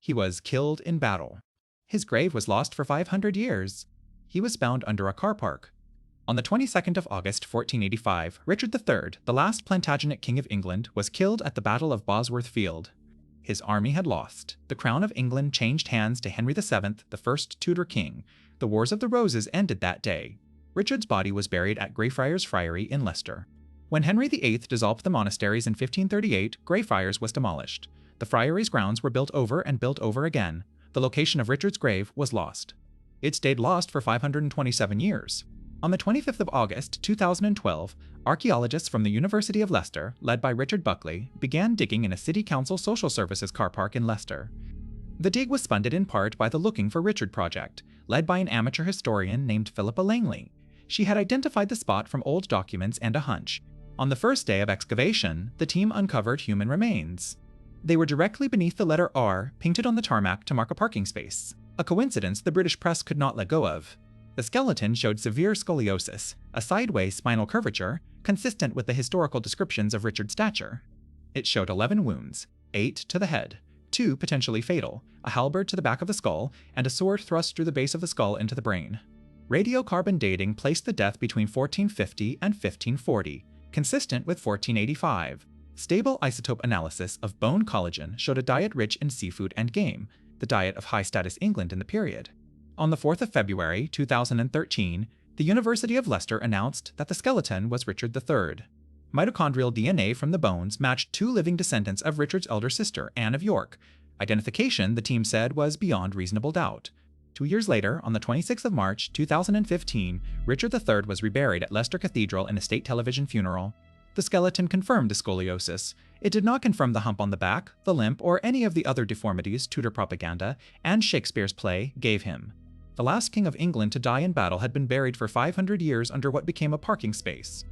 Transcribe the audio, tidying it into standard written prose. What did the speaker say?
He was killed in battle. His grave was lost for 500 years. He was found under a car park. On the 22nd of August, 1485, Richard III, the last Plantagenet King of England, was killed at the Battle of Bosworth Field. His army had lost. The crown of England changed hands to Henry VII, the first Tudor king. The Wars of the Roses ended that day. Richard's body was buried at Greyfriars Friary in Leicester. When Henry VIII dissolved the monasteries in 1538, Greyfriars was demolished. The friary's grounds were built over and built over again. The location of Richard's grave was lost. It stayed lost for 527 years. On the 25th of August, 2012, archaeologists from the University of Leicester, led by Richard Buckley, began digging in a City Council social services car park in Leicester. The dig was funded in part by the Looking for Richard project, led by an amateur historian named Philippa Langley. She had identified the spot from old documents and a hunch. On the first day of excavation, the team uncovered human remains. They were directly beneath the letter R, painted on the tarmac to mark a parking space, a coincidence the British press could not let go of. The skeleton showed severe scoliosis, a sideways spinal curvature, consistent with the historical descriptions of Richard's stature. It showed 11 wounds, 8 to the head, 2 potentially fatal, a halberd to the back of the skull, and a sword thrust through the base of the skull into the brain. Radiocarbon dating placed the death between 1450 and 1540, consistent with 1485. Stable isotope analysis of bone collagen showed a diet rich in seafood and game, the diet of high-status England in the period. On the 4th of February, 2013, the University of Leicester announced that the skeleton was Richard III. Mitochondrial DNA from the bones matched 2 living descendants of Richard's elder sister, Anne of York. Identification, the team said, was beyond reasonable doubt. 2 years later, on the 26th of March, 2015, Richard III was reburied at Leicester Cathedral in a state television funeral. The skeleton confirmed the scoliosis. It did not confirm the hump on the back, the limp, or any of the other deformities Tudor propaganda and Shakespeare's play gave him. The last king of England to die in battle had been buried for 500 years under what became a parking space.